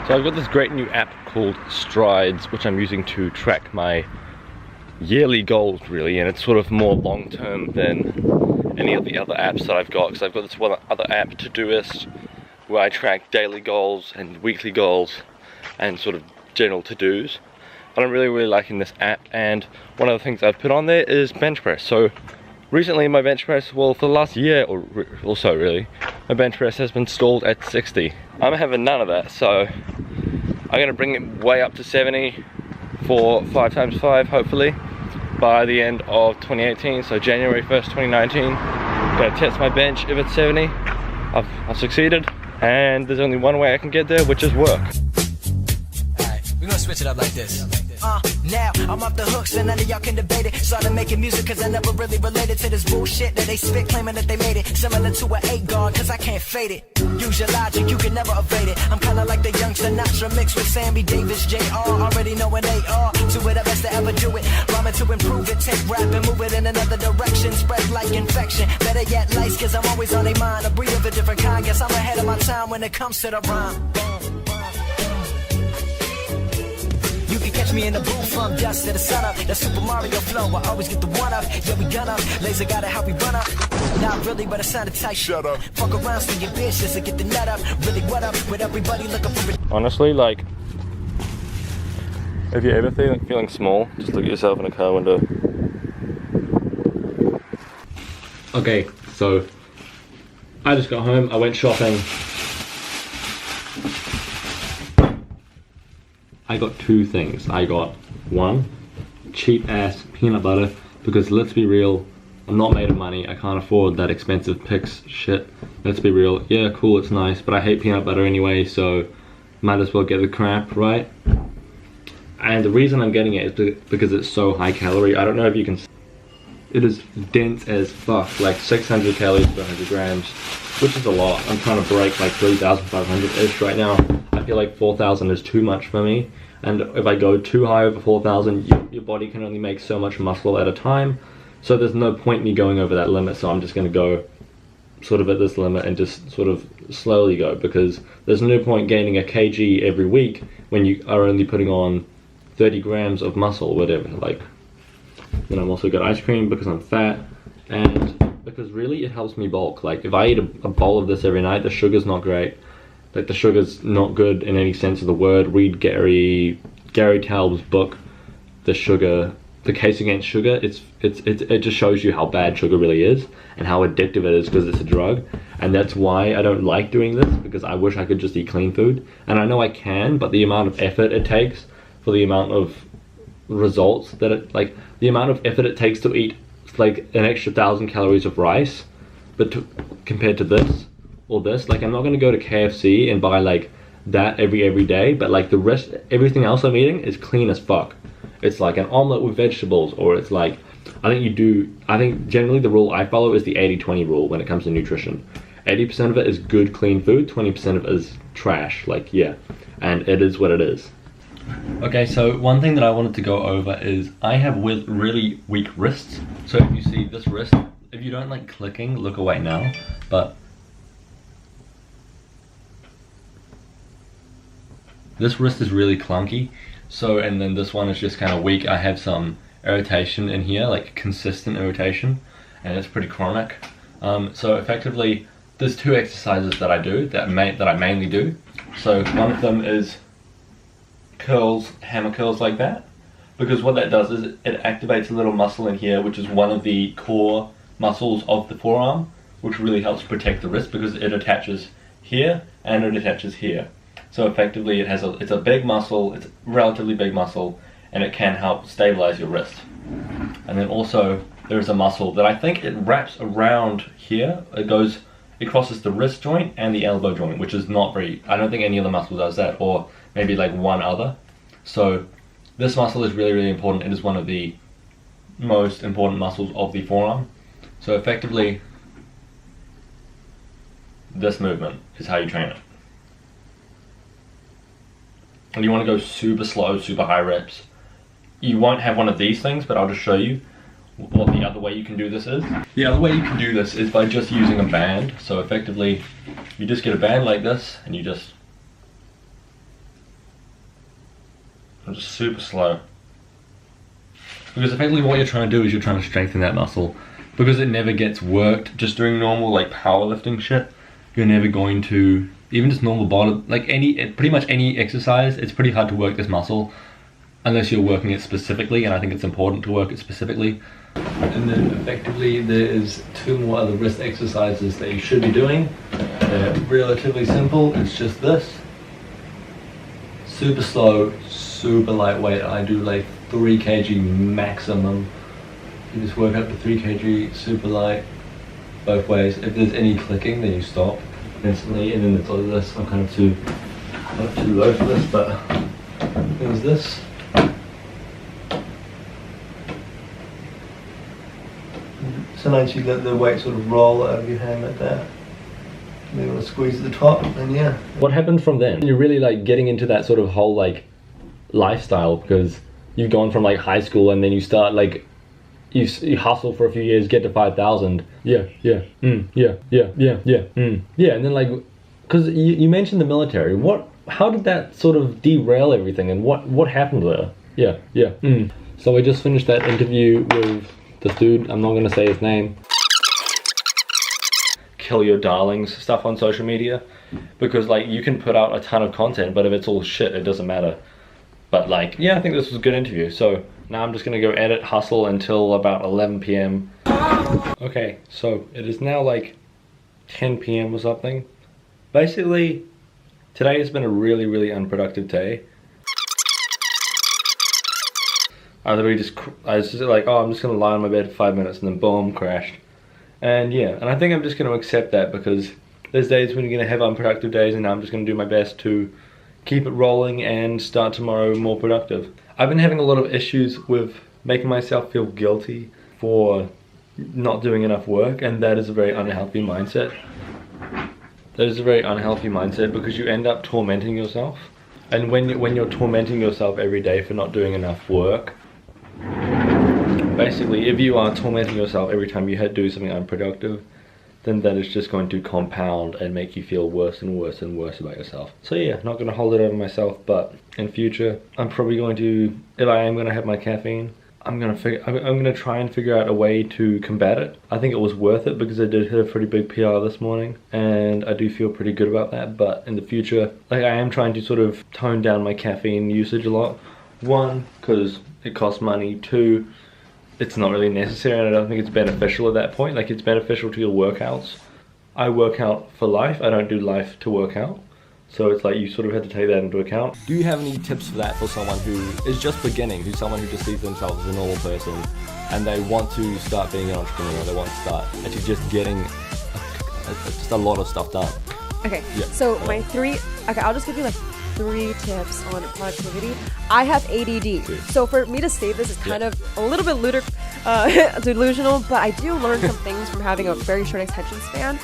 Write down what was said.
So I've got this great new app called Strides, which I'm using to track my yearly goals really, and it's sort of more long-term than any of the other apps that I've got, because I've got this one other app, Todoist, where I track daily goals and weekly goals and sort of general to-dos. But I'm really liking this app, and one of the things I've put on there is bench press. So recently my bench press, well, for the last year or so really, my bench press has been stalled at 60. I'm having none of that, so I'm gonna bring it way up to 70 for 5x5 hopefully by the end of 2018, so January 1st 2019. Gonna test my bench. If it's 70, I've succeeded, and there's only one way I can get there, which is work. Alright, we're gonna switch it up like this. Now I'm off the hook, so none of y'all can debate it. Started making music cause I never really related to this bullshit that they spit, claiming that they made it similar to an 8 guard, cause I can't fade it. Use your logic, you can never evade it. I'm kinda like the young Sinatra mixed with Sammy Davis, JR. Already knowing they are two of the best to ever do it. Rhyming to improve it, take rap and move it in another direction. Spread like infection, better yet lights, cause I'm always on their mind. A breed of a different kind, guess I'm ahead of my time when it comes to the rhyme. You can catch me in the booth from dusk to the sun up. That Super Mario flow, I always get the one up. Yeah, we gun up, laser got it how we run up. Not really, but it sounded tight. Shut up. Fuck around, sting your bitch just to get the nut up. Really, what up with everybody looking for it? Honestly, like, if you're ever feeling small, just look at yourself in a car window. Okay, so I just got home, I went shopping. I got two things. I got one, cheap ass peanut butter, because let's be real, I'm not made of money, I can't afford that expensive Pix shit. Let's be real, yeah cool, it's nice, but I hate peanut butter anyway, so might as well get the crap, right? And the reason I'm getting it is because it's so high calorie. I don't know if you can see. It is dense as fuck, like 600 calories per 100 grams, which is a lot. I'm trying to break like 3,500-ish right now. I feel like 4,000 is too much for me, and if I go too high over 4,000, your body can only make so much muscle at a time, so there's no point me going over that limit. So I'm just going to go sort of at this limit and just sort of slowly go, because there's no point gaining a kg every week when you are only putting on 30 grams of muscle, whatever. Like, then I'm also got ice cream because I'm fat, and because really it helps me bulk. Like if I eat a bowl of this every night, the sugar's not great. Like the sugar's not good in any sense of the word. Read Gary Taubes' book, The Case Against Sugar. It just shows you how bad sugar really is and how addictive it is, because it's a drug. And that's why I don't like doing this, because I wish I could just eat clean food. And I know I can, but the amount of effort it takes for the amount of results that it, like the amount of effort it takes to eat like an extra 1,000 calories of rice, but compared to this or this, like I'm not gonna go to KFC and buy like that every day, but like the rest, everything else I'm eating is clean as fuck. It's like an omelet with vegetables, or it's like, I think generally the rule I follow is the 80-20 rule when it comes to nutrition. 80% of it is good clean food, 20% of it is trash, like yeah, and it is what it is. Okay, so one thing that I wanted to go over is I have really weak wrists. So if you see this wrist, if you don't like clicking, look away now, but this wrist is really clunky. So, and then this one is just kind of weak. I have some irritation in here, like consistent irritation, and it's pretty chronic. So effectively, there's two exercises that I do, that I mainly do. So one of them is curls, hammer curls like that, because what that does is it activates a little muscle in here, which is one of the core muscles of the forearm, which really helps protect the wrist, because it attaches here and it attaches here. So effectively it's a big muscle, it's a relatively big muscle, and it can help stabilize your wrist. And then also there's a muscle that I think it wraps around here. It crosses the wrist joint and the elbow joint, which is not very, I don't think any other muscle does that, or maybe like one other. So this muscle is really important. It is one of the most important muscles of the forearm. So effectively, this movement is how you train it. And you want to go super slow, super high reps. You won't have one of these things, but I'll just show you what the other way you can do this is. The other way you can do this is by just using a band. So effectively, you just get a band like this, and you just Just super slow. Because effectively what you're trying to do is you're trying to strengthen that muscle. Because it never gets worked just doing normal like powerlifting shit, you're never going to, even just normal body, like pretty much any exercise, it's pretty hard to work this muscle unless you're working it specifically, and I think it's important to work it specifically. And then effectively there is 2 more other wrist exercises that you should be doing. They're relatively simple, it's just this. Super slow, super lightweight. I do like 3 kg maximum. You just work up to 3 kg, super light, both ways. If there's any clicking, then you stop instantly. And then there's this. I'm kind of too low for this, but there's this. Sometimes you let the weight sort of roll out of your hand like that. And then you want to squeeze at the top, and yeah. What happens from then? You're really like getting into that sort of whole like lifestyle, because you've gone from like high school and then you start like you hustle for a few years, get to 5,000. Yeah, and then like, because you mentioned the military. How did that sort of derail everything, and what happened there? So we just finished that interview with this dude. I'm not gonna say his name. Kill your darlings stuff on social media, because like you can put out a ton of content, but if it's all shit, it doesn't matter. But like, yeah, I think this was a good interview. So now I'm just gonna go edit, hustle until about 11 p.m. Okay, so it is now like 10 p.m. or something. Basically, today has been a really, really unproductive day. I was just like, oh, I'm just gonna lie on my bed for 5 minutes, and then boom, crashed. And yeah, and I think I'm just gonna accept that, because there's days when you're gonna have unproductive days, and I'm just gonna do my best to keep it rolling and start tomorrow more productive. I've been having a lot of issues with making myself feel guilty for not doing enough work, and that is a very unhealthy mindset. That is a very unhealthy mindset, because you end up tormenting yourself. And when you're tormenting yourself every day for not doing enough work, basically if you are tormenting yourself every time you do something unproductive, then that is just going to compound and make you feel worse and worse and worse about yourself. So yeah, not going to hold it over myself, but in future, I'm probably going to, if I am going to have my caffeine, I'm going to try and figure out a way to combat it. I think it was worth it, because I did hit a pretty big PR this morning, and I do feel pretty good about that. But in the future, like, I am trying to sort of tone down my caffeine usage a lot. 1, because it costs money. 2, it's not really necessary, and I don't think it's beneficial at that point. Like, it's beneficial to your workouts. I work out for life, I don't do life to work out. So it's like you sort of have to take that into account. Do you have any tips for that for someone who is just beginning, who's someone who just sees themselves as a normal person, and they want to start being an entrepreneur, they want to start actually just getting just a lot of stuff done? Okay, yeah. So my 3, okay, I'll just give you like 3 tips on productivity. I have ADD, so for me to say this is kind of a little bit delusional, but I do learn some things from having a very short attention span.